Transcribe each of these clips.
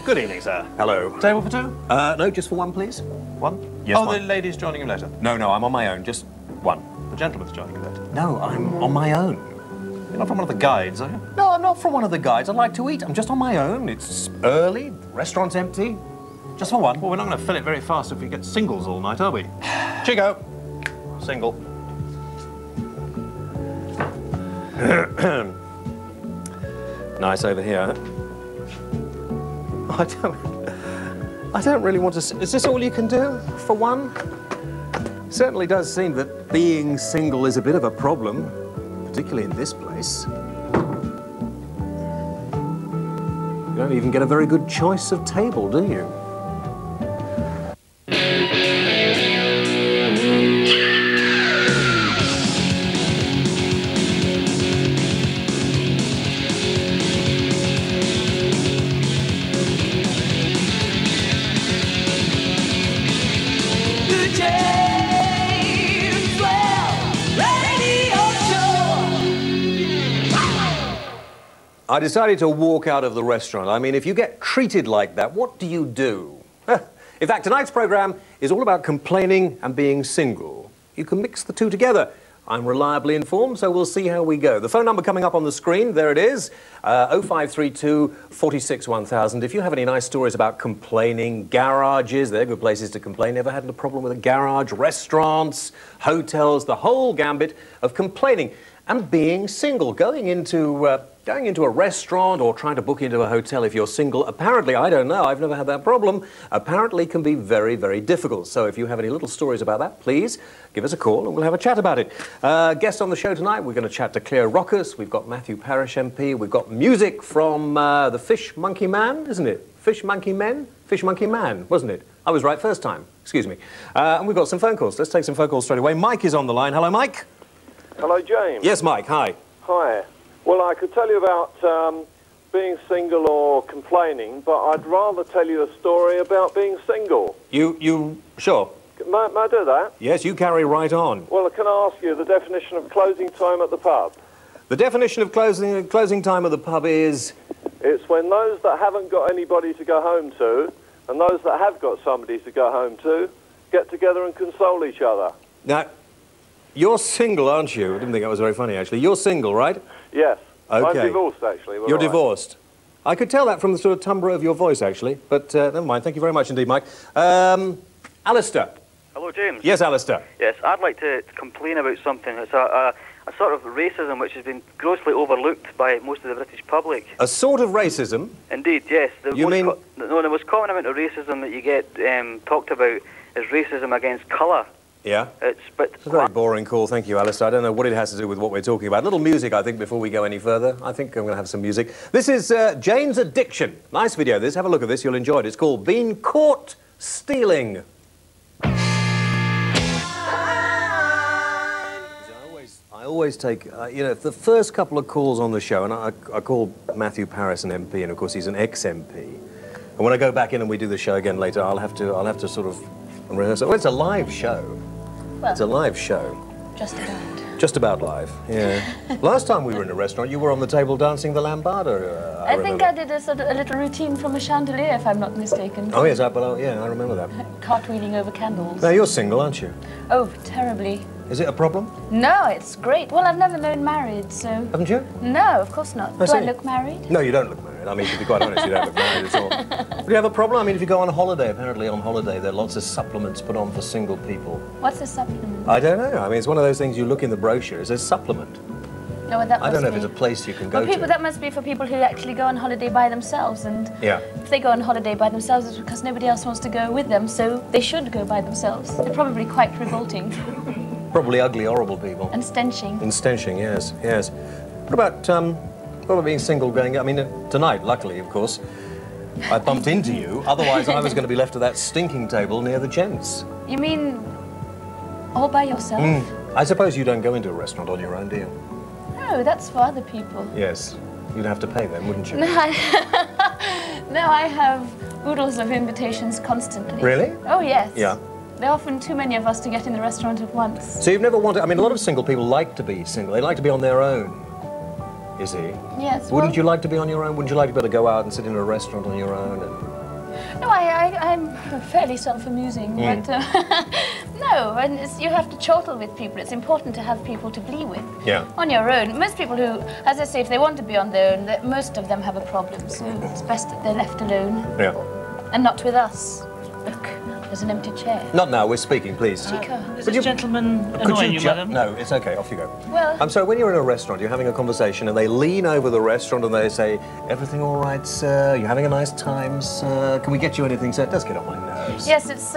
Good evening, sir. Hello. Table for two? No, just for one, please. One? Yes, oh, one. the lady's joining you later. No, I'm on my own, just one. The gentleman's joining you later. No, I'm on my own. You're not from one of the guides, are you? No, I'm not from one of the guides. I like to eat. I'm just on my own. It's early, the restaurant's empty. Just for one. Well, we're not going to fill it very fast if we get singles all night, are we? Chico. Single. Nice over here. I don't really want to... Is this all you can do for one? Certainly does seem that being single is a bit of a problem, particularly in this place. You don't even get a very good choice of table, do you? I decided to walk out of the restaurant. I mean, if you get treated like that, what do you do? In fact, tonight's program is all about complaining and being single. You can mix the two together. I'm reliably informed, so we'll see how we go. The phone number coming up on the screen, there it is, 0532 46 1000. If you have any nice stories about complaining, garages, they're good places to complain. Ever had a problem with a garage, restaurants, hotels, the whole gambit of complaining and being single, going into a restaurant or trying to book into a hotel if you're single, apparently, I don't know, I've never had that problem, apparently can be very, very difficult. So if you have any little stories about that, please give us a call and we'll have a chat about it. Guest on the show tonight, we're going to chat to Cleo Rocos, we've got Matthew Parish MP, we've got music from the Fish Monkey Man, isn't it? Fish Monkey Men? Fish Monkey Man, wasn't it? I was right first time, excuse me. And we've got some phone calls. Let's take some phone calls straight away. Mike is on the line. Hello, Mike. Hello, James. Yes, Mike, hi. Hi. Well, I could tell you about being single or complaining, but I'd rather tell you a story about being single. You sure? May I do that? Yes, you carry right on. Well, can I ask you the definition of closing time at the pub? The definition of closing time of the pub is... It's when those that haven't got anybody to go home to and those that have got somebody to go home to get together and console each other. Now, you're single, aren't you? I didn't think that was very funny, actually. You're single, right? Yes. Okay. I'm divorced, actually. You're divorced. I could tell that from the sort of timbre of your voice, actually. But never mind. Thank you very much indeed, Mike. Alistair. Hello, James. Yes, Alistair. Yes, I'd like to complain about something. It's a sort of racism which has been grossly overlooked by most of the British public. A sort of racism? Indeed, yes. You mean... the most common amount of racism that you get talked about is racism against colour. Yeah? It's a very boring call, thank you, Alistair. I don't know what it has to do with what we're talking about. A little music, I think, before we go any further. I think I'm going to have some music. This is Jane's Addiction. Nice video, this. Have a look at this, you'll enjoy it. It's called Been Caught Stealing. I always take, you know, the first couple of calls on the show, and I call Matthew Paris an MP, and of course he's an ex-MP. And when I go back in and we do the show again later, I'll have to sort of rehearse it. Well, it's a live show. Well, it's a live show. Just about. Just about live, yeah. Last time we were in a restaurant, you were on the table dancing the lambada. I think I did a little routine from a chandelier, if I'm not mistaken. Oh, yes, yeah, I remember that. Cartwheeling over candles. Now, you're single, aren't you? Oh, terribly. Is it a problem? No, it's great. Well, I've never known married, so... Haven't you? No, of course not. Do I look married? No, you don't look married. I mean, to be quite honest, you don't look married at all. Do you have a problem? I mean, if you go on holiday, apparently on holiday, there are lots of supplements put on for single people. What's a supplement? I don't know. I mean, it's one of those things you look in the brochure. It says supplement. No, well, that I don't know if it's a place you can go to. That must be for people who actually go on holiday by themselves. And yeah. If they go on holiday by themselves, it's because nobody else wants to go with them, so they should go by themselves. They're probably quite revolting. Probably ugly, horrible people. And stenching. And stenching, yes, yes. What about being single going... I mean, tonight, luckily, of course, I bumped into you. Otherwise, I was going to be left at that stinking table near the gents. You mean all by yourself? I suppose you don't go into a restaurant on your own, do you? No, that's for other people. Yes. You'd have to pay them, wouldn't you? No, I have oodles of invitations constantly. Really? Oh, yes. Yeah. There are often too many of us to get in the restaurant at once. So you've never wanted... I mean, a lot of single people like to be single. They like to be on their own, you see. Yes, Wouldn't you like to be on your own? Wouldn't you like to be able to go out and sit in a restaurant on your own and... No, I'm fairly self-amusing, but no, and you have to chortle with people. It's important to have people to be with. Yeah. On your own. Most people who, as I say, if they want to be on their own, most of them have a problem, so it's best that they're left alone. Yeah. And not with us. Look, there's an empty chair. Not now, we're speaking, please. Is this gentleman annoying you, madam? No, it's okay, off you go. Well... I'm sorry, when you're in a restaurant, you're having a conversation and they lean over the restaurant and they say, everything all right, sir? You're having a nice time, sir? Can we get you anything, sir? It does get on my nerves. Yes, it's,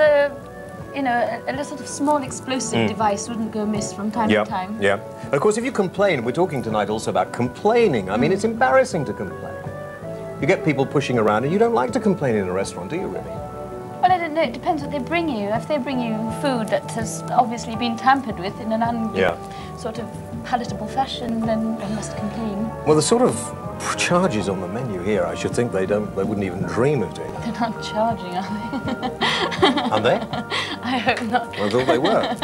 you know, a sort of small explosive device wouldn't go amiss from time to time. Yeah. And of course, if you complain, we're talking tonight also about complaining. I mean, it's embarrassing to complain. You get people pushing around and you don't like to complain in a restaurant, do you really? Well, I don't know. It depends what they bring you. If they bring you food that has obviously been tampered with in an sort of palatable fashion, then I must complain. Well, the sort of charges on the menu here, I should think they wouldn't even dream of doing. They're not charging, are they? Are they? I hope not. I thought they were.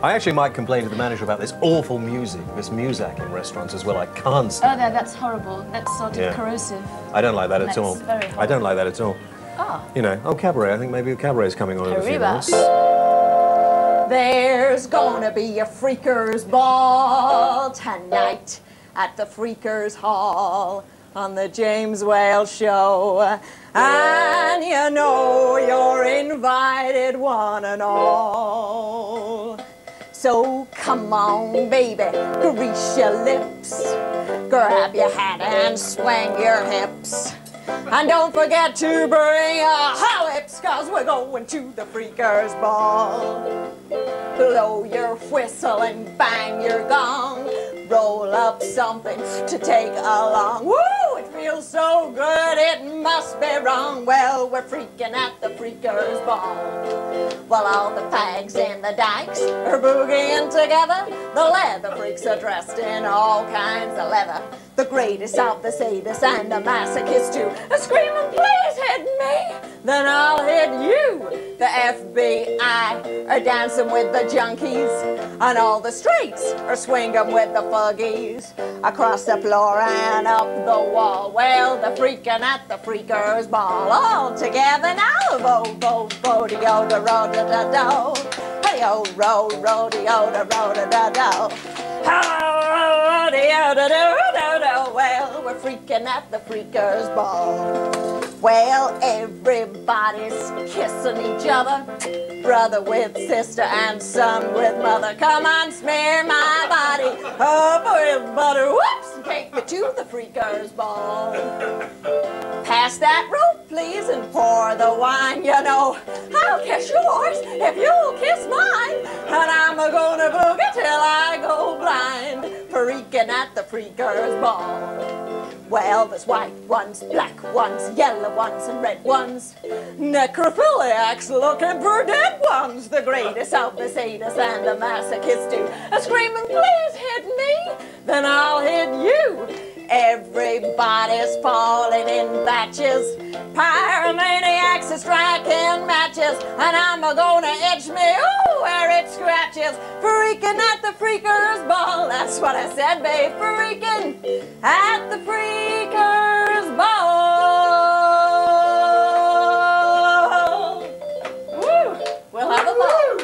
I actually might complain to the manager about this awful music, this muzak in restaurants as well. I can't stand it. That's horrible. That's sort of corrosive. I don't like that at all. Very horrible. I don't like that at all. Ah. You know, cabaret. I think maybe a cabaret is coming on in a few minutes. There's gonna be a Freakers Ball tonight at the Freakers Hall on the James Whale Show. And you know you're invited, one and all. So come on, baby, grease your lips, grab your hat and swing your hips. And don't forget to bring a holips, 'cause we're going to the Freakers Ball. Blow your whistle and bang your gong. Roll up something to take along. Woo! It feels so good, it must be wrong. Well, we're freaking at the Freakers Ball. While all the fags and the dykes are boogieing together, the leather freaks are dressed in all kinds of leather. The greatest of the sadists and the masochists too are screaming, please hit me, then I'll hit you. The FBI are dancing with the junkies, and all the straights are swinging with the fuggies. Across the floor and up the wall, well, they're freaking at the Freakers Ball. All together now, vo-vo-vo-de-o-da-ro-da-da-do. Hey-o-ro-ro-de-o-da-ro-da-da-do. Well, we're freaking at the Freakers Ball. Well, everybody's kissing each other, brother with sister and son with mother. Come on, smear my body up with butter, whoops, and take me to the Freakers Ball. Pass that rope, please, and pour the wine. You know, I'll kiss yours if you'll kiss mine, and I'm gonna boogie till I go blind, freaking at the Freakers Ball. Well, there's white ones, black ones, yellow ones, and red ones. Necrophiliacs looking for dead ones. The greatest of the sadists and the masochists too are screaming, please hit me, then I'll hit you. Everybody's falling in batches. Pyromaniacs are striking matches, and I'm gonna itch me, ooh, where it scratches. Freaking at the Freakers Ball. That's what I said, babe. Freaking at the Freakers Ball. Woo! We'll have a ball.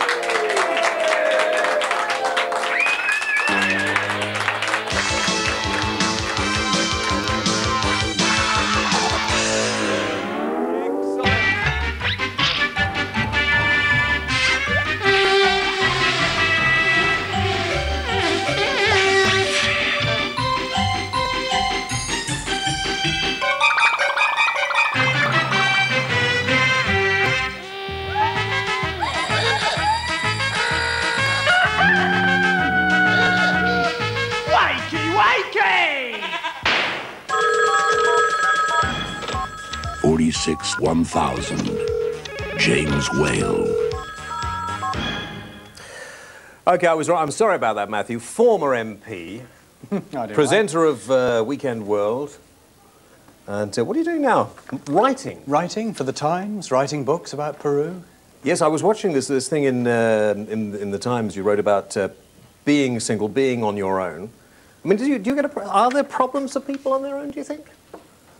Wakey, wakey! 46-1000, James Whale. Okay, I was right. I'm sorry about that, Matthew. Former MP, presenter of Weekend World. And what are you doing now? Writing? Writing for the Times, writing books about Peru. Yes, I was watching this thing in the Times. You wrote about being single, being on your own. I mean, do you get are there problems for people on their own, do you think?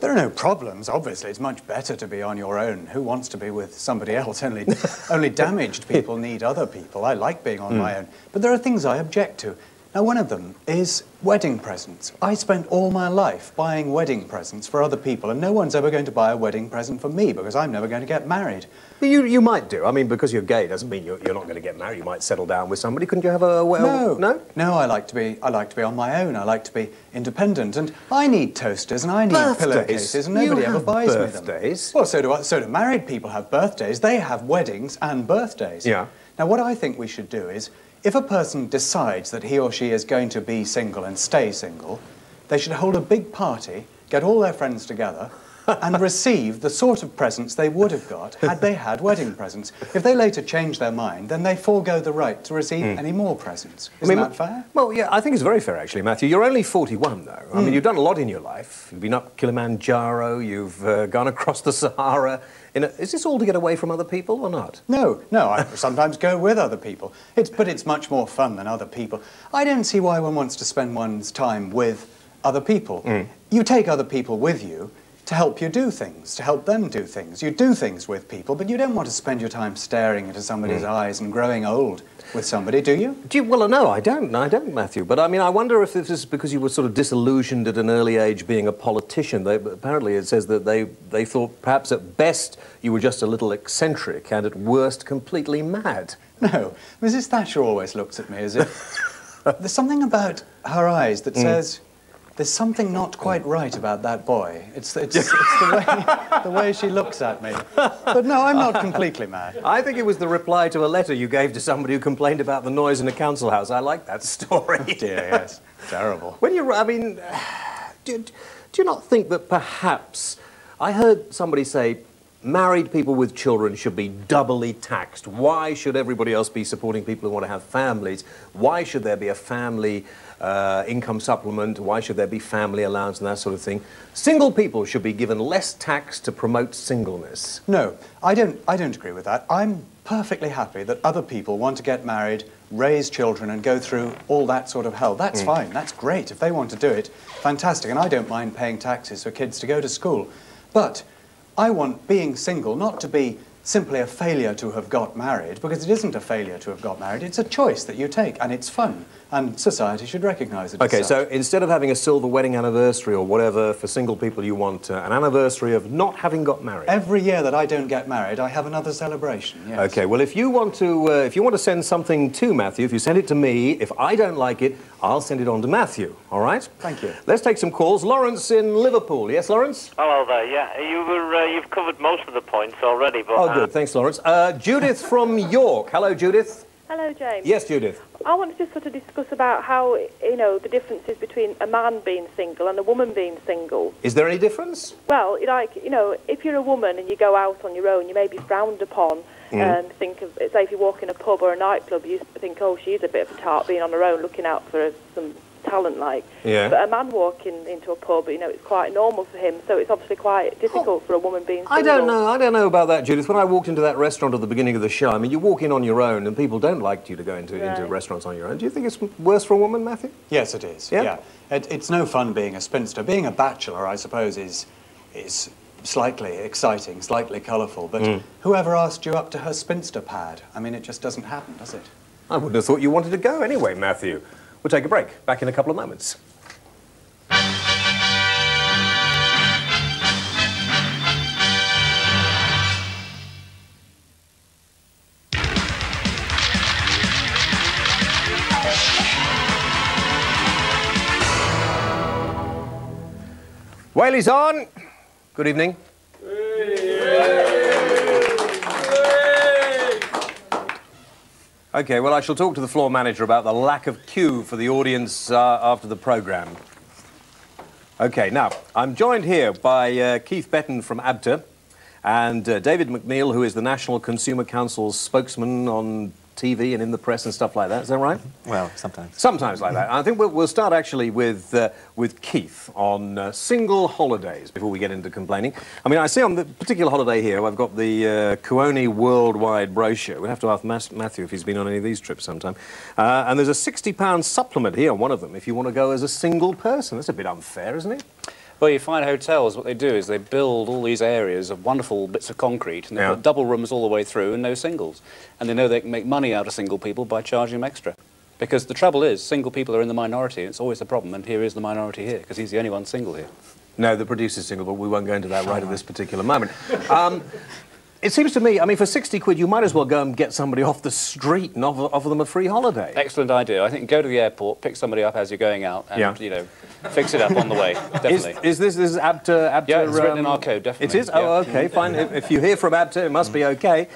There are no problems, obviously. It's much better to be on your own. Who wants to be with somebody else? Only damaged people need other people. I like being on my own. But there are things I object to. Now, one of them is wedding presents. I spent all my life buying wedding presents for other people, and no one's ever going to buy a wedding present for me because I'm never going to get married. You might do. I mean, because you're gay doesn't mean you're not going to get married. You might settle down with somebody. Couldn't you have a... No. I like to be on my own. I like to be independent, and I need toasters and I need pillowcases, and nobody ever buys me them. Birthdays? Well, so do married people have birthdays. They have weddings and birthdays. Yeah. Now, what I think we should do is, if a person decides that he or she is going to be single and stay single, they should hold a big party, get all their friends together, and receive the sort of presents they would have got had they had wedding presents. If they later change their mind, then they forego the right to receive any more presents. Isn't that fair? Well, yeah, I think it's very fair, actually, Matthew. You're only 41, though. I mean, you've done a lot in your life. You've been up Kilimanjaro, you've gone across the Sahara. Is this all to get away from other people or not? No, I sometimes go with other people. But it's much more fun than other people. I don't see why one wants to spend one's time with other people. You take other people with you to help you do things, to help them do things. You do things with people, but you don't want to spend your time staring into somebody's eyes and growing old with somebody, do you? Well, no, I don't, Matthew. But, I mean, I wonder if this is because you were sort of disillusioned at an early age being a politician. Apparently it says that they thought perhaps at best you were just a little eccentric and at worst completely mad. No, Mrs. Thatcher always looks at me as if... There's something about her eyes that says... There's something not quite right about that boy. It's the way she looks at me. But no, I'm not completely mad. I think it was the reply to a letter you gave to somebody who complained about the noise in a council house. I like that story. Oh dear, yes. Terrible. I mean, do you not think that perhaps... I heard somebody say married people with children should be doubly taxed. Why should everybody else be supporting people who want to have families? Why should there be a family income supplement? Why should there be family allowance and that sort of thing? Single people should be given less tax to promote singleness. No, I don't agree with that. I'm perfectly happy that other people want to get married, raise children and go through all that sort of hell. That's fine, that's great. If they want to do it, fantastic. And I don't mind paying taxes for kids to go to school. But I want being single not to be simply a failure to have got married, because it isn't a failure to have got married. It's a choice that you take, and it's fun, and society should recognise it as such. So instead of having a silver wedding anniversary or whatever for single people, you want an anniversary of not having got married. Every year that I don't get married, I have another celebration, yes. OK, well, if you want to send something to Matthew, if you send it to me, if I don't like it, I'll send it on to Matthew, all right? Thank you. Let's take some calls. Lawrence in Liverpool. Yes, Lawrence? Hello there, yeah. You've covered most of the points already, but... Oh, good. Thanks, Lawrence. Judith from York. Hello, Judith. Hello, James. Yes, Judith. I want to just sort of discuss about how, the differences between a man being single and a woman being single. Is there any difference? Well, if you're a woman and you go out on your own, you may be frowned upon and think of, say, if you walk in a pub or a nightclub, you think, oh, she's a bit of a tart being on her own, looking out for some talent, like. Yeah. But a man walking into a pub, it's quite normal for him, so it's obviously quite difficult for a woman being single. I don't know about that, Judith. When I walked into that restaurant at the beginning of the show, I mean, you walk in on your own and people don't like you to go into restaurants on your own. Do you think it's worse for a woman, Matthew? Yes, it is. Yeah. It's no fun being a spinster. Being a bachelor, I suppose, is slightly exciting, slightly colourful, but whoever asked you up to her spinster pad? I mean, it just doesn't happen, does it? I wouldn't have thought you wanted to go anyway, Matthew. We'll take a break. Back in a couple of moments. Whaley's on. Good evening. OK, well, I shall talk to the floor manager about the lack of queue for the audience after the programme. OK, now, I'm joined here by Keith Betton from ABTA and David McNeil, who is the National Consumer Council's spokesman on TV and in the press and stuff like that. Is that right? Well, sometimes. Sometimes like that. I think we'll start actually with Keith on single holidays before we get into complaining. I mean, I see on the particular holiday here, I've got the Kuoni Worldwide brochure. We'll have to ask Matthew if he's been on any of these trips sometime. And there's a £60 supplement here on one of them if you want to go as a single person. That's a bit unfair, isn't it? Well, you find hotels, what they do is they build all these areas of wonderful bits of concrete, and they put double rooms all the way through and no singles. And they know they can make money out of single people by charging them extra. Because the trouble is, single people are in the minority, and it's always a problem, and here is the minority here, because he's the only one single here. No, the producer's single, but we won't go into that right at this particular moment. It seems to me, I mean, for 60 quid, you might as well go and get somebody off the street and offer them a free holiday. Excellent idea. I think go to the airport, pick somebody up as you're going out, and, you know, fix it up on the way, definitely. Is this ABTA? Yeah, it's written in our code, definitely. It is? Oh, OK, fine. If you hear from ABTA, it must be OK.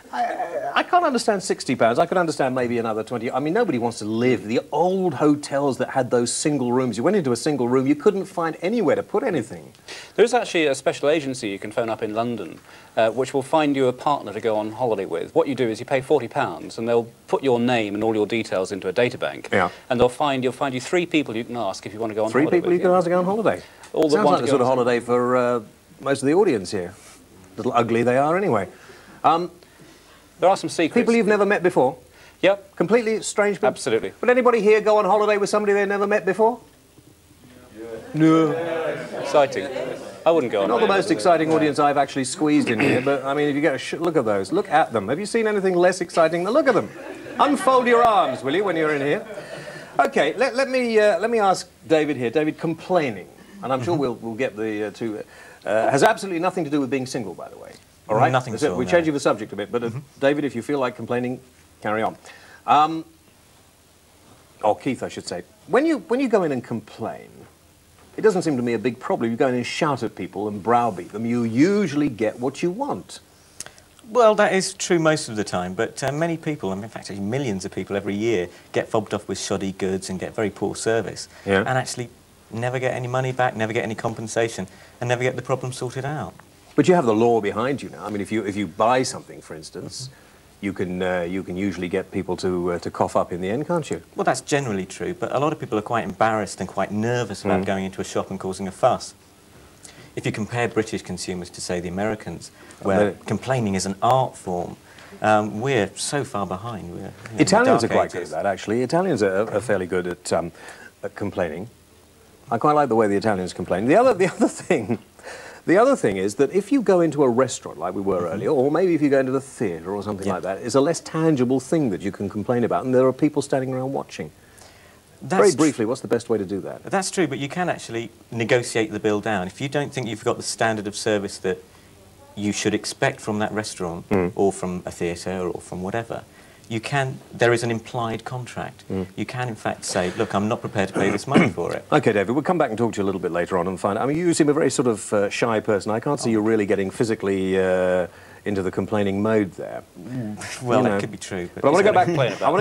I can't understand £60. I could understand maybe another 20. I mean, nobody wants to live. The old hotels that had those single rooms, you went into a single room, you couldn't find anywhere to put anything. There's actually a special agency you can phone up in London, which will find you a partner to go on holiday with. What you do is you pay £40, and they'll put your name and all your details into a databank. Yeah. And you'll find you 3 people you can ask if you want to go on holiday. 3 people you can ask to go on holiday. Sounds like the sort of holiday for most of the audience here. A little ugly they are, anyway. There are some secrets. People you've never met before? Yep. Completely strange people? Absolutely. Would anybody here go on holiday with somebody they've never met before? No. Exciting. I wouldn't go on Not the most exciting audience I've actually squeezed in here, but, I mean, if you get a look at those, look at them. Have you seen anything less exciting than look at them? Unfold your arms, will you, when you're in here? OK, let me ask David here. David, complaining, and I'm sure we'll get the two... has absolutely nothing to do with being single, by the way. All right? Nothing at all. We're changing the subject a bit, but David, if you feel like complaining, carry on. Or Keith, I should say. When you go in and complain, it doesn't seem to me a big problem. You go in and shout at people and browbeat them. You usually get what you want. Well, that is true most of the time, but many people, and in fact actually millions of people every year, get fobbed off with shoddy goods and get very poor service, and actually never get any money back, never get any compensation, and never get the problem sorted out. But you have the law behind you now. I mean, if you buy something, for instance, you can usually get people to cough up in the end, can't you? Well, that's generally true, but a lot of people are quite embarrassed and quite nervous about going into a shop and causing a fuss. If you compare British consumers to, say, the Americans, where complaining is an art form, we're so far behind. We're, Italians are quite good at that, actually. Italians are fairly good at complaining. I quite like the way the Italians complain. The other thing is that if you go into a restaurant like we were earlier, or maybe if you go into the theatre or something like that, it's a less tangible thing that you can complain about, and there are people standing around watching. Very briefly, what's the best way to do that? That's true, but you can actually negotiate the bill down. If you don't think you've got the standard of service that you should expect from that restaurant, or from a theatre, or from whatever, you can, there is an implied contract. You can, in fact, say, look, I'm not prepared to pay this money for it. OK, David, we'll come back and talk to you a little bit later on and find out. I mean, you seem a very sort of shy person. I can't see you really getting physically into the complaining mode there. Well, that could be true. But I want to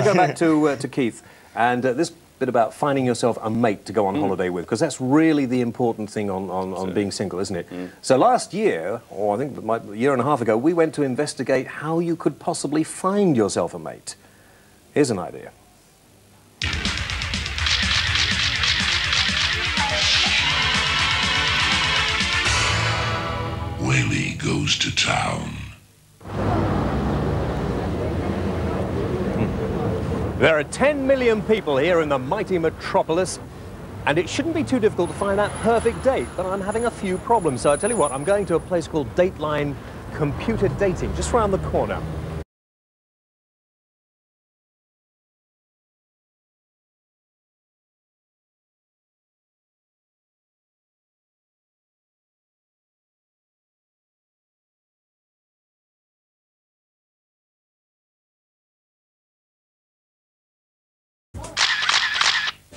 go back to Keith, and this bit about finding yourself a mate to go on holiday with, because that's really the important thing on being single, isn't it? So last year, or I think a year and a half ago, we went to investigate how you could possibly find yourself a mate. Here's an idea. Whaley goes to town. There are 10 million people here in the mighty metropolis, and it shouldn't be too difficult to find that perfect date, but I'm having a few problems. So I tell you what, I'm going to a place called Dateline Computer Dating, just round the corner.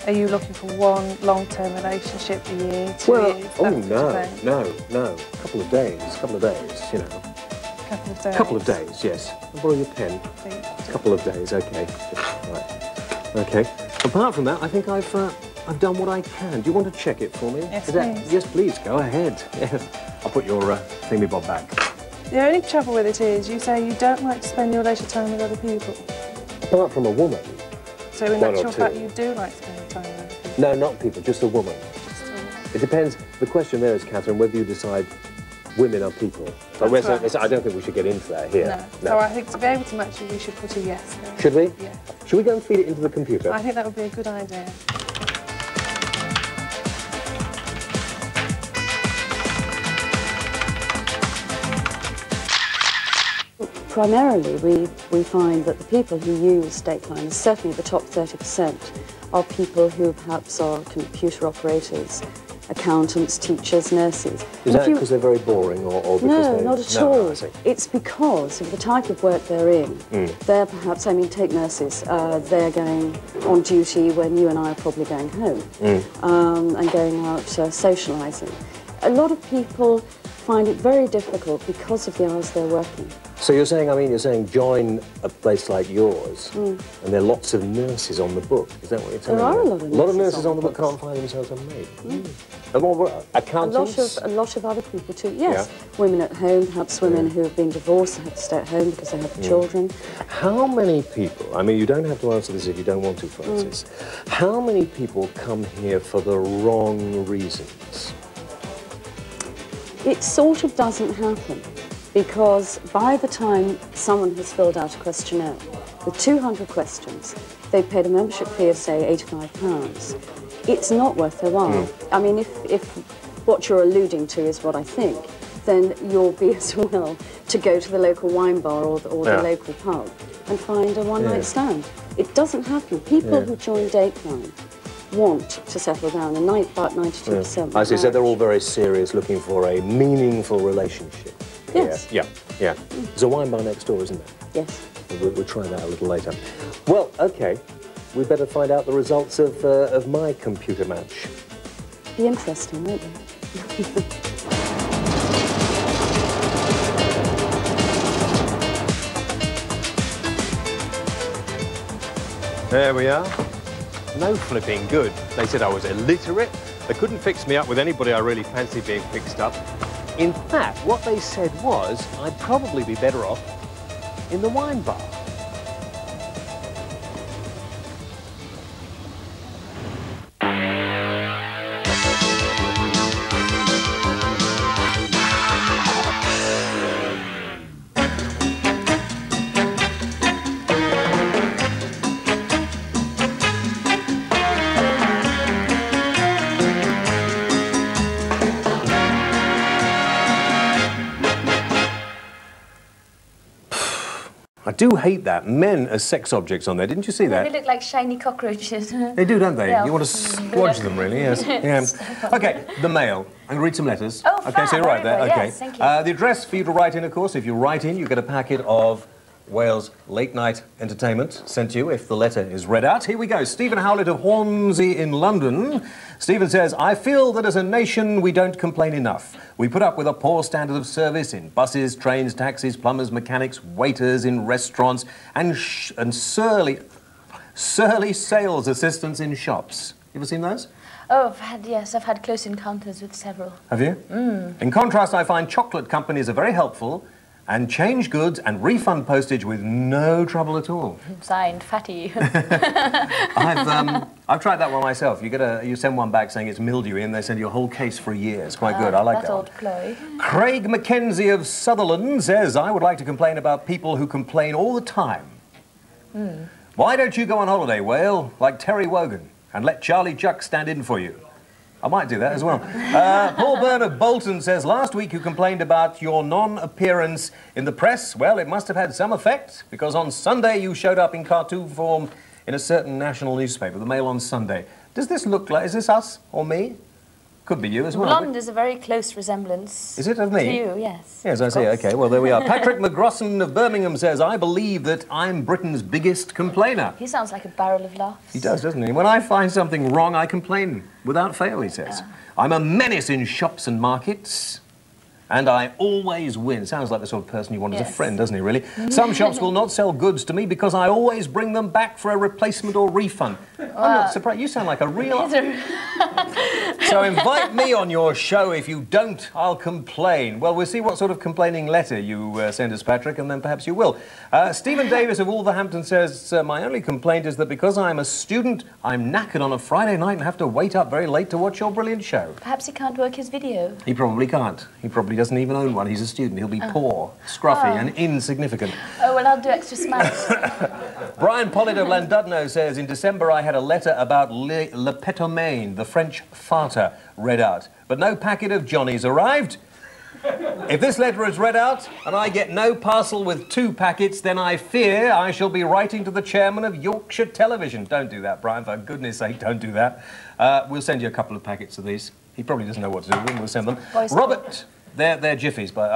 Are you looking for one long-term relationship, a year, 2 years? Oh, no. Couple of days, you know. Couple of days? Couple of days, yes. I'll borrow your pen. Couple of days, OK. Right. OK. Apart from that, I think I've done what I can. Do you want to check it for me? Yes, please. Yes, please, go ahead. Yes. I'll put your thingy-bob back. The only trouble with it is you say you don't like to spend your leisure time with other people. Apart from a woman. So in actual fact, you do like spending time with other people? No, not people, just a woman. It depends. The question there is, Catherine, whether you decide women are people. But I don't think we should get into that here. No. So I think to be able to match you, we should put a yes there. Should we? Yeah. Should we go and feed it into the computer? I think that would be a good idea. primarily we find that the people who use dateline, certainly the top 30%, are people who perhaps are computer operators, accountants, teachers, nurses. Is that because they're very boring or because No, not at all. No, I see. It's because of the type of work they're in. They're perhaps, I mean, take nurses, they're going on duty when you and I are probably going home and going out socialising. A lot of people find it very difficult because of the hours they're working. So you're saying, you're saying join a place like yours, and there are lots of nurses on the book. Is that what you're telling me? There are a lot of nurses on the book can't find themselves a mate. And what, accountants? A lot of other people too, yes. Yeah. Women at home, perhaps women who have been divorced and have to stay at home because they have children. How many people, you don't have to answer this if you don't want to, Francis, how many people come here for the wrong reasons? It sort of doesn't happen, because by the time someone has filled out a questionnaire with 200 questions, they've paid a membership fee of, say, £85. It's not worth their while. I mean, if what you're alluding to is what I think, then you'll be as well to go to the local wine bar or the local pub and find a one-night stand. It doesn't happen. People who join Dateline want to settle down, and about 92%. I see, so they're all very serious, looking for a meaningful relationship. Yes. Yeah. There's a wine bar next door, isn't there? Yes. We'll try that a little later. Well, OK, we better find out the results of my computer match. Be interesting, won't it? There we are. No flipping good. They said I was illiterate. They couldn't fix me up with anybody I really fancied being fixed up. In fact, what they said was I'd probably be better off in the wine bar. I do hate that. Men as sex objects on there. Didn't you see that? They look like shiny cockroaches. They do, don't they? Yeah. You want to squodge them, really, yes. Yeah. OK, the mail. I'm going to read some letters. Oh, OK, so you're right there. OK. Yes, thank you. The address for you to write in, of course, if you write in, you get a packet of Wales late-night entertainment sent to you if the letter is read out. Here we go. Stephen Howlett of Hornsey in London. Stephen says, I feel that as a nation we don't complain enough. We put up with a poor standard of service in buses, trains, taxis, plumbers, mechanics, waiters in restaurants, and surly sales assistants in shops. You ever seen those? Oh, I've had close encounters with several. Have you? In contrast, I find chocolate companies are very helpful and change goods and refund postage with no trouble at all. Signed, Fatty. I've tried that one myself. You send one back saying it's mildewy and they send you a whole case for a year. It's quite good. I like that old ploy. Craig Mackenzie of Sutherland says, I would like to complain about people who complain all the time. Why don't you go on holiday, Whale, like Terry Wogan, and let Charlie Juck stand in for you? I might do that as well. Paul Byrne of Bolton says, last week you complained about your non-appearance in the press. Well, it must have had some effect, because on Sunday you showed up in cartoon form in a certain national newspaper, the Mail on Sunday. Does this look like, is this us or me? Could be you as well. Blonde is a very close resemblance. Is it of me? To you, yes. Yes, I see. OK, well, there we are. Patrick McGrosson of Birmingham says, I believe that I'm Britain's biggest complainer. He sounds like a barrel of laughs. He does, doesn't he? When I find something wrong, I complain without fail, he says. I'm a menace in shops and markets, and I always win. Sounds like the sort of person you want as a friend, doesn't he, really? Some shops will not sell goods to me because I always bring them back for a replacement or refund. I'm not surprised. You sound like a real... So invite me on your show. If you don't, I'll complain. Well, we'll see what sort of complaining letter you send us, Patrick, and then perhaps you will. Stephen Davis of Wolverhampton says, my only complaint is that because I'm a student, I'm knackered on a Friday night and have to wait up very late to watch your brilliant show. Perhaps he can't work his video. He probably can't. He probably doesn't even own one. He's a student. He'll be poor, scruffy and insignificant. Oh, well, I'll do extra smiles. Brian Pollitt of Landudno says, in December I had a letter about Le Pétomane, the French farter, read out. But no packet of Johnnies arrived. If this letter is read out and I get no parcel with 2 packets, then I fear I shall be writing to the chairman of Yorkshire Television. Don't do that, Brian, for goodness sake, don't do that. We'll send you a couple of packets of these. He probably doesn't know what to do with them. We'll send them. Robert, they're jiffies, but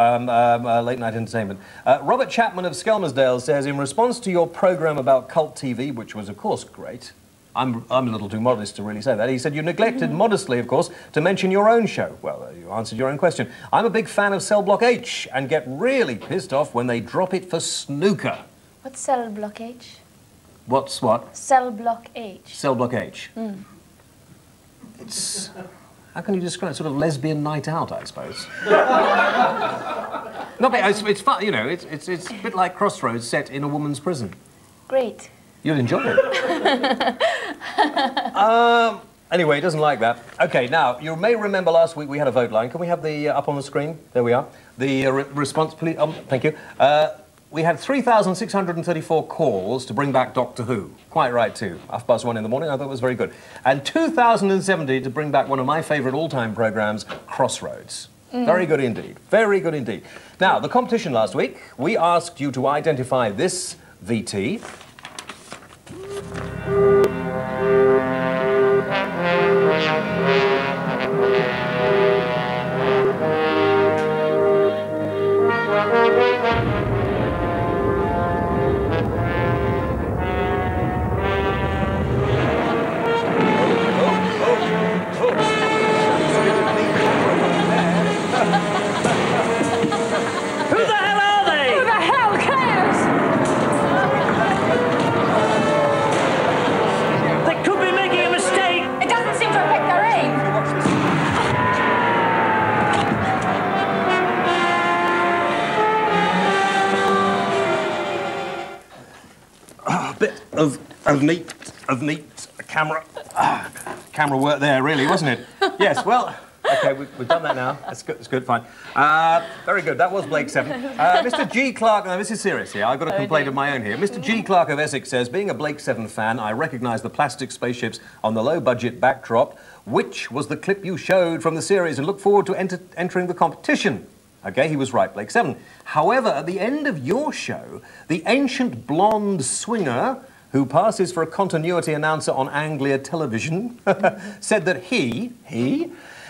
late night entertainment. Robert Chapman of Skelmersdale says, in response to your programme about cult TV, which was, of course, great, I'm a little too modest to really say that. He said, you neglected modestly, of course, to mention your own show. Well, you answered your own question. I'm a big fan of Cell Block H and get really pissed off when they drop it for snooker. What's Cell Block H? What's what? Cell Block H. Cell Block H. It's... How can you describe it? Sort of lesbian night out, I suppose. No, but it's fun, you know, it's a bit like Crossroads set in a woman's prison. Great. You'll enjoy it. Anyway, he doesn't like that. OK, now, you may remember last week we had a vote line. Can we have the up on the screen? There we are. The response, please. Thank you. We had 3,634 calls to bring back Doctor Who. Quite right, too. 1:30 in the morning, I thought it was very good. And 2,070 to bring back one of my favourite all-time programmes, Crossroads. Very good indeed. Very good indeed. Now, the competition last week, we asked you to identify this VT. Of neat camera work there, really, wasn't it? Yes, well, OK, we've done that now. That's good, fine. Very good, that was Blake 7. Mr G. Clark, now this is serious here, I've got a complaint of my own here. Mr G. Clark of Essex says, being a Blake 7 fan, I recognise the plastic spaceships on the low-budget backdrop, which was the clip you showed from the series, and look forward to entering the competition. OK, he was right, Blake 7. However, at the end of your show, the ancient blonde swinger who passes for a continuity announcer on Anglia Television, said that he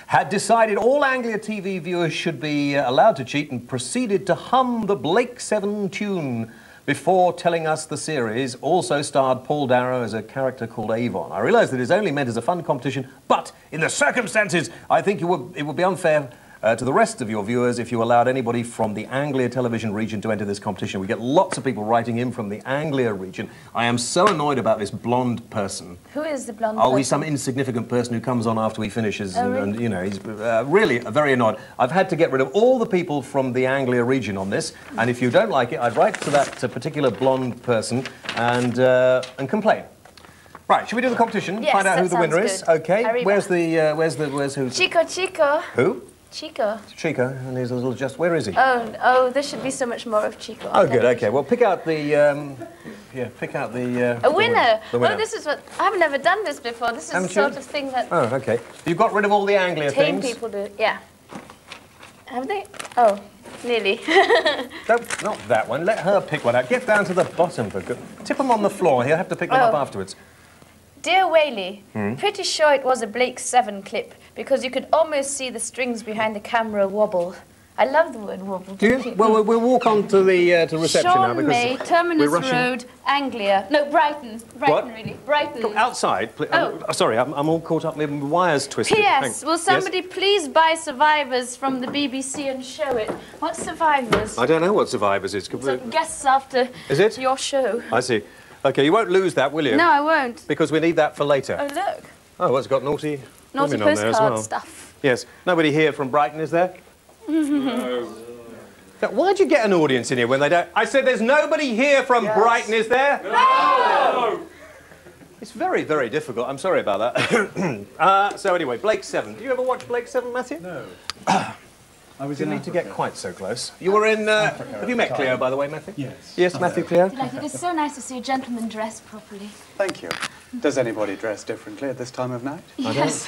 had decided all Anglia TV viewers should be allowed to cheat and proceeded to hum the Blake 7 tune before telling us the series also starred Paul Darrow as a character called Avon. I realise that it's only meant as a fun competition, but in the circumstances, I think it would be unfair to the rest of your viewers if you allowed anybody from the Anglia Television region to enter this competition. We get lots of people writing in from the Anglia region. I am so annoyed about this blonde person. Who is the blonde person? Oh, he's some insignificant person who comes on after he finishes, really? and you know, he's really very annoyed. I've had to get rid of all the people from the Anglia region on this, and if you don't like it, I'd write to that particular blonde person and complain. Right, should we do the competition? Yes, find out who the winner good. is. Okay. Arriba. Where's who? Chico. Who? Chico. Chico, and he's a little just... Where is he? Oh, there should be so much more of Chico. Oh, good, OK. Well, pick out the... pick out the... A winner. The winner. Well, this is what... I've never done this before. This is the sort of thing that... Oh, OK. You've got rid of all the Anglia tame things? people do, yeah. Have they? Oh, nearly. Not that one. Let her pick one out. Get down to the bottom for good... Tip them on the floor. He'll have to pick them up afterwards. Dear Whaley, pretty sure it was a Blake 7 clip because you could almost see the strings behind the camera wobble. I love the word wobble. Do you? Well, we'll walk on to the to reception now because May, Terminus Road, Anglia. No, Brighton. Brighton, really. Brighton. Outside. Sorry, I'm all caught up with my wires twisted. P.S. Will somebody please buy Survivors from the BBC and show it? What's Survivors? I don't know what Survivors is. So guests after your show. I see. OK, you won't lose that, will you? No, I won't. Because we need that for later. Oh, look. Oh, it's got naughty women on there as postcard well. stuff. Yes. Nobody here from Brighton, is there? No. Why'd you get an audience in here when they don't... I said there's nobody here from Brighton, is there? No! It's very, very difficult. I'm sorry about that. So anyway, Blake 7. Do you ever watch Blake 7, Matthew? No. I was need to get quite so close. You were in... have you met Cleo, by the way, Matthew? Yes. Yes, Matthew, Cleo? It is so nice to see a gentleman dressed properly. Thank you. Does anybody dress differently at this time of night? Yes.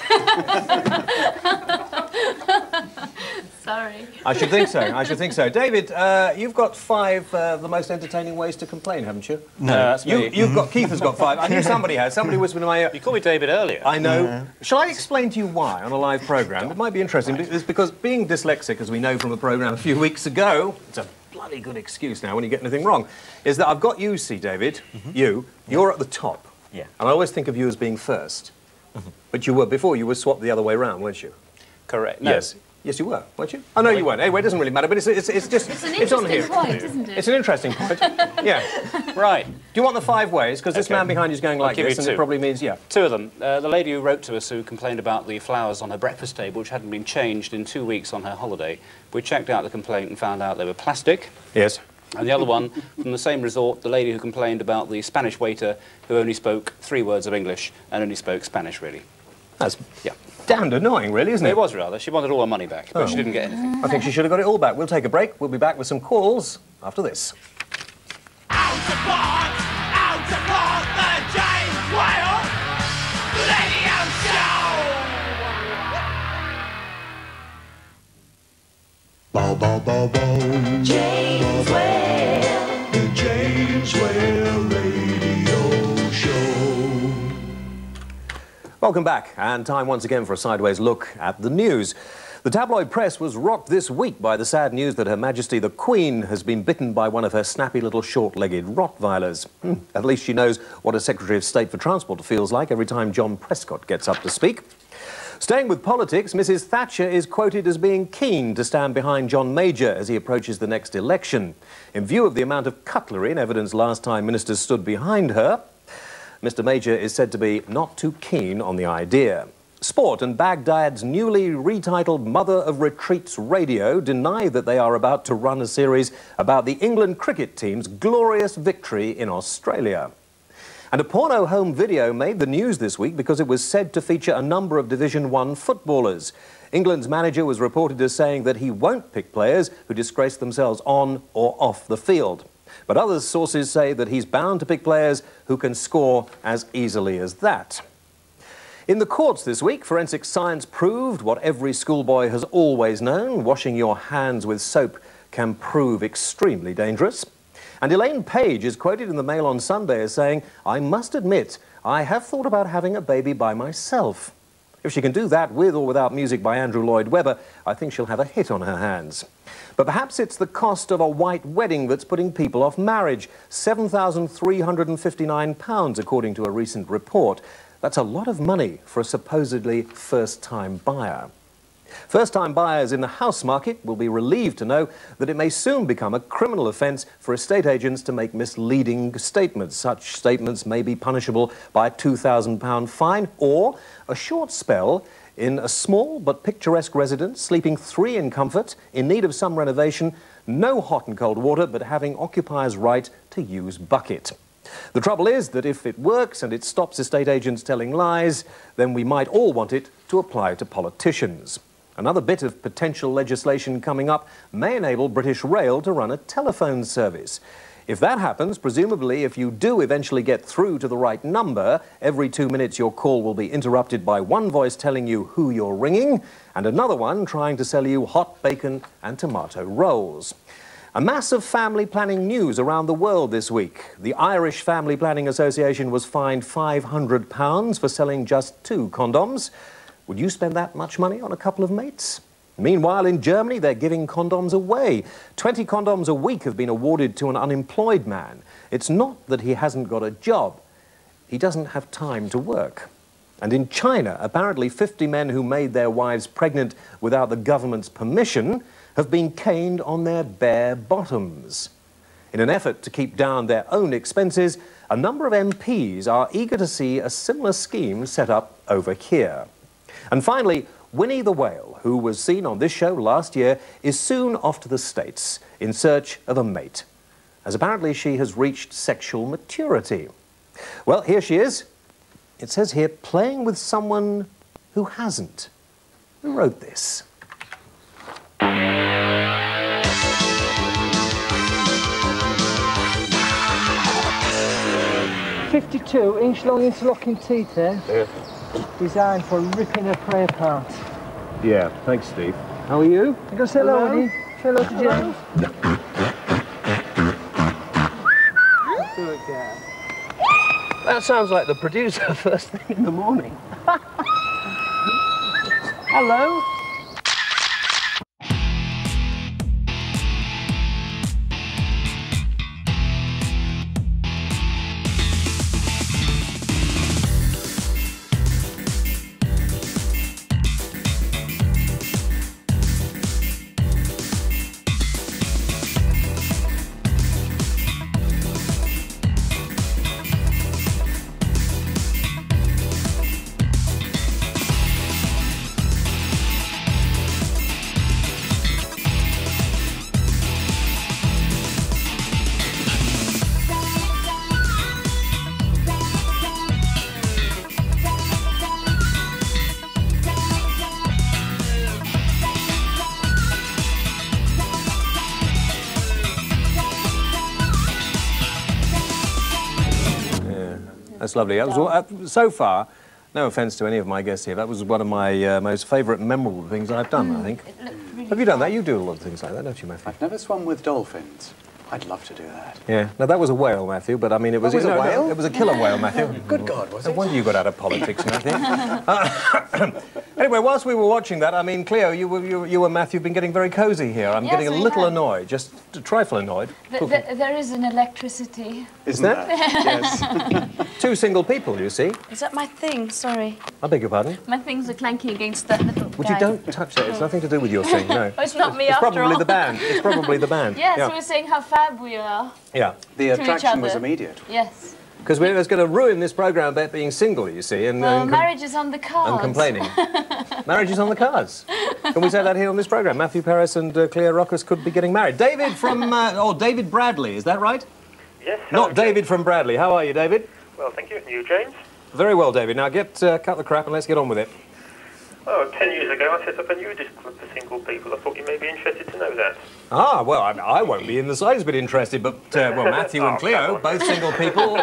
Sorry. I should think so. I should think so. David, you've got 5 of the most entertaining ways to complain, haven't you? No, that's me. Keith has got 5. I knew somebody has. Somebody whispered in my ear. You called me David earlier. I know. Shall I explain to you why on a live programme? It might be interesting. It's because being dyslexic, as we know from a programme a few weeks ago, it's a bloody good excuse now when you get anything wrong, is that I've got you, see, David, you're at the top. Yeah. And I always think of you as being first. But you were, before you were swapped the other way round, weren't you? Correct. No. Yes. Yes, you were, weren't you? Oh, no, you weren't. Anyway, it doesn't really matter, but it's just... It's an on here. interesting point, isn't it? It's an interesting point. Yeah. Right. Do you want the 5 ways? Because this man behind you is going like this, and it probably means, yeah. 2 of them. The lady who wrote to us who complained about the flowers on her breakfast table, which hadn't been changed in 2 weeks on her holiday. We checked out the complaint and found out they were plastic. Yes. And the other one, from the same resort, the lady who complained about the Spanish waiter who only spoke 3 words of English and only spoke Spanish, really. That's damned annoying, really, isn't it? It was rather. She wanted all her money back, but she didn't get anything. I think she should have got it all back. We'll take a break. We'll be back with some calls after this. Out support the James Whale Radio Show! Bow, bow, bow, bow. James Whale. The James Whale Radio Show. Welcome back, and time once again for a sideways look at the news. The tabloid press was rocked this week by the sad news that Her Majesty the Queen has been bitten by one of her snappy little short-legged Rottweilers. At least she knows what a Secretary of State for Transport feels like every time John Prescott gets up to speak. Staying with politics, Mrs Thatcher is quoted as being keen to stand behind John Major as he approaches the next election. In view of the amount of cutlery in evidence last time ministers stood behind her, Mr Major is said to be not too keen on the idea. Sport and Baghdad's newly retitled Mother of Retreats Radio deny that they are about to run a series about the England cricket team's glorious victory in Australia. And a porno home video made the news this week because it was said to feature a number of Division 1 footballers. England's manager was reported as saying that he won't pick players who disgrace themselves on or off the field. But other sources say that he's bound to pick players who can score as easily as that. In the courts this week, forensic science proved what every schoolboy has always known: washing your hands with soap can prove extremely dangerous. And Elaine Page is quoted in the Mail on Sunday as saying, "I must admit, I have thought about having a baby by myself." If she can do that with or without music by Andrew Lloyd Webber, I think she'll have a hit on her hands. But perhaps it's the cost of a white wedding that's putting people off marriage. £7,359, according to a recent report. That's a lot of money for a supposedly first-time buyer. First-time buyers in the house market will be relieved to know that it may soon become a criminal offence for estate agents to make misleading statements. Such statements may be punishable by a £2,000 fine or a short spell in a small but picturesque residence, sleeping 3 in comfort, in need of some renovation, no hot and cold water, but having occupier's right to use bucket. The trouble is that if it works and it stops estate agents telling lies, then we might all want it to apply to politicians. Another bit of potential legislation coming up may enable British Rail to run a telephone service. If that happens, presumably if you do eventually get through to the right number, every 2 minutes your call will be interrupted by one voice telling you who you're ringing and another one trying to sell you hot bacon and tomato rolls. A mass of family planning news around the world this week. The Irish Family Planning Association was fined £500 for selling just 2 condoms. Would you spend that much money on a couple of mates? Meanwhile, in Germany, they're giving condoms away. 20 condoms a week have been awarded to an unemployed man. It's not that he hasn't got a job. He doesn't have time to work. And in China, apparently 50 men who made their wives pregnant without the government's permission have been caned on their bare bottoms. In an effort to keep down their own expenses, a number of MPs are eager to see a similar scheme set up over here. And finally, Winnie the Whale, who was seen on this show last year, is soon off to the States in search of a mate, as apparently she has reached sexual maturity. Well, here she is. It says here, playing with someone who hasn't. Who wrote this? 52-inch long interlocking teeth there. Yeah. Designed for ripping a prey apart. Yeah, thanks, Steve. How are you? You go say hello, Woody. Say hello to James. Good girl. That sounds like the producer first thing in the morning. Hello. That's lovely. That was, so far, no offence to any of my guests here, that was one of my most favourite and memorable things I've done, I think. Really Have you done that? You do a lot of things like that, don't you, Matthew? I've never swum with dolphins. I'd love to do that. Yeah. Now, that was a whale, Matthew, but I mean, it was... That was a no, whale? No, it was a killer whale, Matthew. Good God, was No it? wonder you got out of politics, Matthew. Anyway, whilst we were watching that, I mean, Cleo, you and Matthew have been getting very cosy here. I'm Yes, getting a we little have. annoyed, just a trifle annoyed. There is an electricity. Isn't there? Yes. Two single people, you see. Is that my thing? Sorry. I beg your pardon? My things are clanking against that little Would guy. you don't touch that? It's nothing to do with your thing, no. Oh, it's not me It's after probably all. the band. It's probably the band. Yes, Yeah. we were saying how fab we are. Yeah. The to each attraction was other. immediate. Yes. Because it was going to ruin this programme about being single, you see, and, Well, and marriage is on the cards. and complaining. Marriage is on the cards. Can we say that here on this programme? Matthew Paris and Cleo Rocos could be getting married. David from... David Bradley, is that right? Yes. Not David from Bradley. How are you, David? Well, thank you. And you, James? Very well, David. Now, cut the crap and let's get on with it. Oh, 10 years ago, I set up a nudist club for single people. I thought you may be interested to know that. Ah, well, I won't be in the slightest bit interested, but, well, Matthew and Cleo, both single people,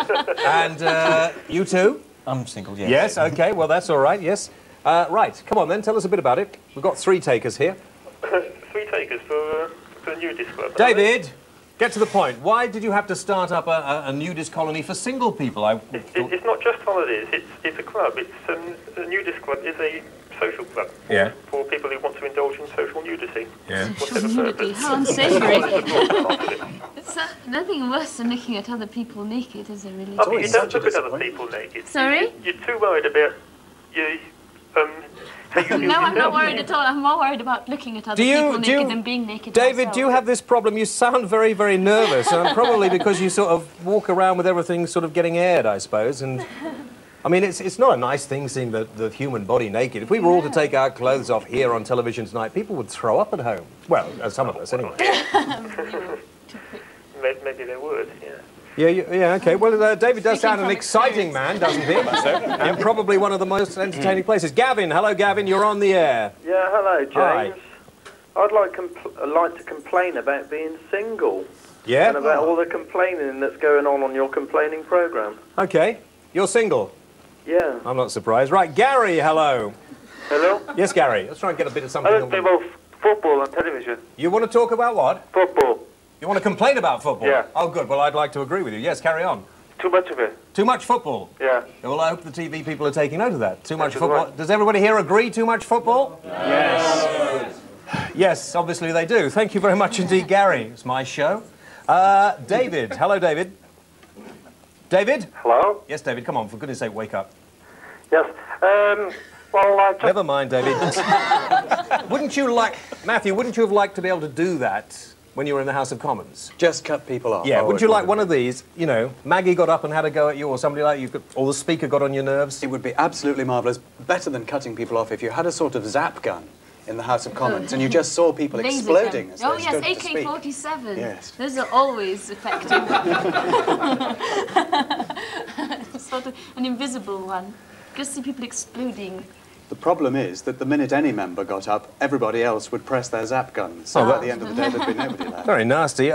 and you too? I'm single, yes. Yes, OK, well, that's all right, yes. Right, come on then, tell us a bit about it. We've got 3 takers here. 3 takers for the nudist club. David, get to the point. Why did you have to start up a nudist colony for single people? It's not just holidays, it's a club. It's a nudist club is a social club for people who want to indulge in social nudity. Yeah. Whatever Nudity, purpose. how unsavoury. It's nothing worse than looking at other people naked, is it really? Oh, but you don't look at other people naked. Sorry? You're too worried about how you feel No, I'm not yourself. worried at all. I'm more worried about looking at other people naked than being naked David, myself. do you have this problem? You sound very, very nervous, and probably because you sort of walk around with everything sort of getting aired, I suppose, and... I mean, it's not a nice thing seeing the human body naked. If we were all to take our clothes off here on television tonight, people would throw up at home. Well, some of us, anyway. Maybe they would, Yeah, OK. Well, David does sound an exciting man, doesn't he? And probably one of the most entertaining places. Gavin, hello, Gavin, you're on the air. Yeah, hello, James. Hi. I'd like to complain about being single. Yeah? And about all the complaining that's going on your complaining programme. OK. You're single? Yeah. I'm not surprised. Right, Gary, hello. Hello? Yes, Gary. Let's try and get a bit of something. I don't think about football on television. You want to talk about what? Football. You want to complain about football? Yeah. Oh, good. Well, I'd like to agree with you. Yes, carry on. Too much of it. Too much football? Yeah. Well, I hope the TV people are taking note of that. Too much That's football. right. Does everybody here agree too much football? Yes. Yes, obviously they do. Thank you very much indeed, Gary. It's my show. David. Hello, David. David? Hello? Yes, David. Come on, for goodness sake, wake up. Yes. Well, Never mind, David. Wouldn't you like... Matthew, wouldn't you have liked to be able to do that when you were in the House of Commons? Just cut people off. Yeah, Oh, would you it like one of these, you know, Maggie got up and had a go at you, or somebody like you, or the speaker got on your nerves? It would be absolutely marvellous. Better than cutting people off if you had a sort of zap gun in the House of Commons and you just saw people Laser exploding gun. as Oh they yes, stood to speak. AK-47. Yes. Those are always effective. Sort of an invisible one. Just see people exploding. The problem is that the minute any member got up, everybody else would press their zap guns. So at the end of the day, there'd be nobody left. Very nasty.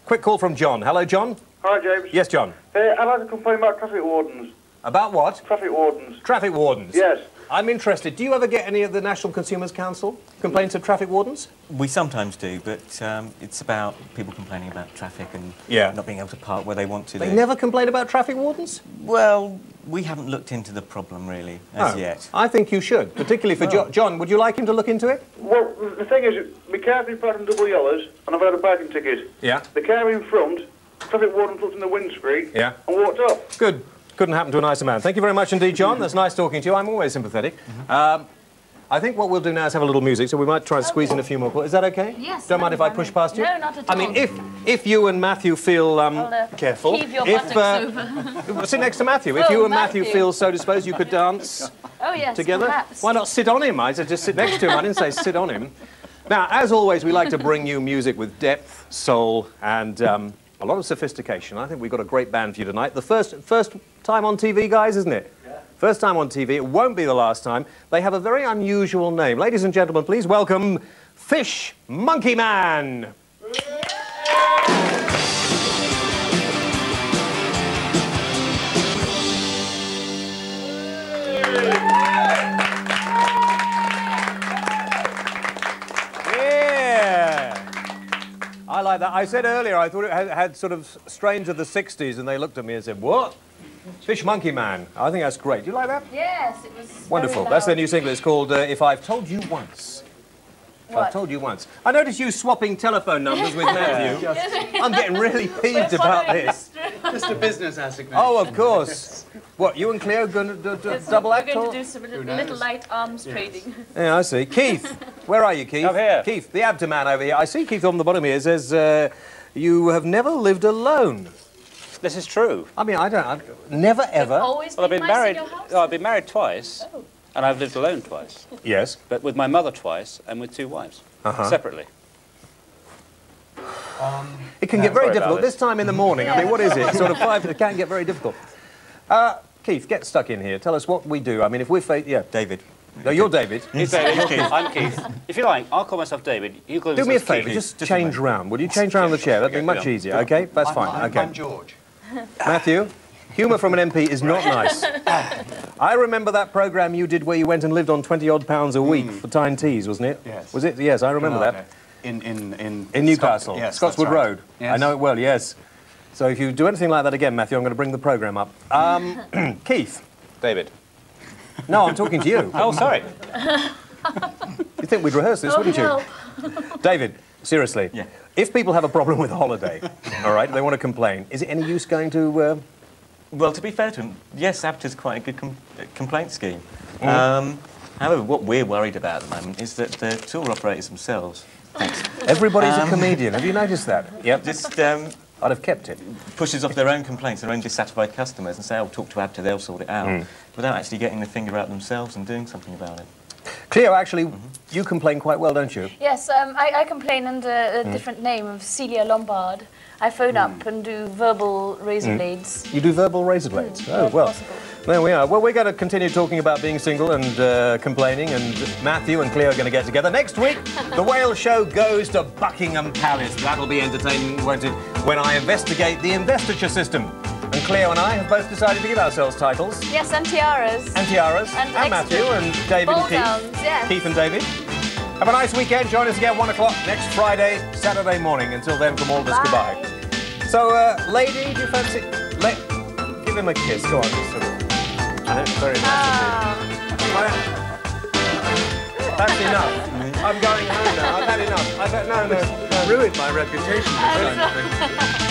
Quick call from John. Hello, John. Hi, James. Yes, John. I'd like to complain about traffic wardens. About what? Traffic wardens. Traffic wardens? Yes. I'm interested. Do you ever get any of the National Consumers Council complaints of traffic wardens? We sometimes do, but it's about people complaining about traffic and not being able to park where they want to. They never complain about traffic wardens? Well, we haven't looked into the problem, really, as yet. I think you should, particularly for John. Would you like him to look into it? Well, the thing is, my car's been parked in double yellows, and I've had a parking ticket. Yeah. The car in front, traffic warden looked in the windscreen and walked off. Good. Couldn't happen to a nicer man. Thank you very much indeed, John. That's nice talking to you. I'm always sympathetic. I think what we'll do now is have a little music, so we might try and squeeze in a few more calls. Is that okay? Yes. Don't mind if I push past you? No, not at all. I mean, if you and Matthew feel careful, heave your buttocks over. sit next to Matthew. If you and Matthew feel so disposed, you could dance together. Perhaps. Why not sit on him? I said just sit next to him. I didn't say sit on him. Now, as always, we like to bring you music with depth, soul, and a lot of sophistication. I think we've got a great band for you tonight. The first time on TV, guys, isn't it? Yeah. First time on TV. It won't be the last time. They have a very unusual name. Ladies and gentlemen, please welcome Fish Monkey Man. I like that. I said earlier I thought it had sort of strains of the 60s, and they looked at me and said, what? Fish Monkey Man. I think that's great. Do you like that? Yes, it was wonderful. That's their new single. It's called If I've Told You Once. If I've Told You Once. I noticed you swapping telephone numbers with Matthew. I'm getting really peeved about this. Just a business assignment. Oh, of course. What, you and Cleo going to double act? We're going to do some little light arms trading. Yeah, I see. Keith, where are you, Keith? I'm here. Keith, the abdomen over here. I see Keith on the bottom here. It says, you have never lived alone. This is true. I mean, I've never ever. Well, I've been married. I've been married twice, and I've lived alone twice. Yes. But with my mother twice, and with two wives, separately. It can get very difficult. This time in the morning, I mean, what is it? Sort of 5, it can get very difficult. Keith, get stuck in here. Tell us what we do. I mean, if we're David. No, you're David. It's David. Keith. I'm Keith. If you like, I'll call myself David. You call do me a yourself favour, Keith. just change round. Would you change round the chair? That'd be much easier, okay? That's fine, okay. I'm George. Matthew, humour from an MP is not nice. I remember that programme you did where you went and lived on 20-odd pounds a week for Tyne Teas, wasn't it? Yes. Was it? Yes, I remember that. In Newcastle, yes, Scotswood right. Road. Yes. I know it well, yes. So if you do anything like that again, Matthew, I'm going to bring the programme up. Keith. David. No, I'm talking to you. Oh, sorry. You'd think we'd rehearse this, wouldn't you? David, seriously. Yeah. If people have a problem with a holiday, all right, they want to complain, is it any use going to... Well, to be fair to him, yes, ABTA's quite a good complaint scheme. However, what we're worried about at the moment is that the tour operators themselves... Thanks. Everybody's a comedian. Have you noticed that? Yep. Just... I'd have kept it. Pushes off their own complaints, their own dissatisfied customers, and say, "Oh, talk to ABTA, they'll sort it out," without actually getting the finger out themselves and doing something about it. Cleo, actually, you complain quite well, don't you? Yes, I complain under a different name of Celia Lombard. I phone up and do verbal razor blades. You do verbal razor blades? Oh, well. Possible. There we are. Well, we're going to continue talking about being single and complaining, and Matthew and Cleo are going to get together. Next week, the Whale Show goes to Buckingham Palace. That'll be entertaining, won't it, when I investigate the investiture system. And Cleo and I have both decided to give ourselves titles. Yes, and tiaras. And tiaras. And Matthew and David and Keith. Gowns, yes. Keith and David. Have a nice weekend. Join us again 1 o'clock next Friday, Saturday morning. Until then, from all of us, goodbye. So, lady, do you fancy... Give him a kiss. Go on. Just sort of... Very nice That's enough. I'm going home now. I've had enough. No. Ruined my reputation for saying things.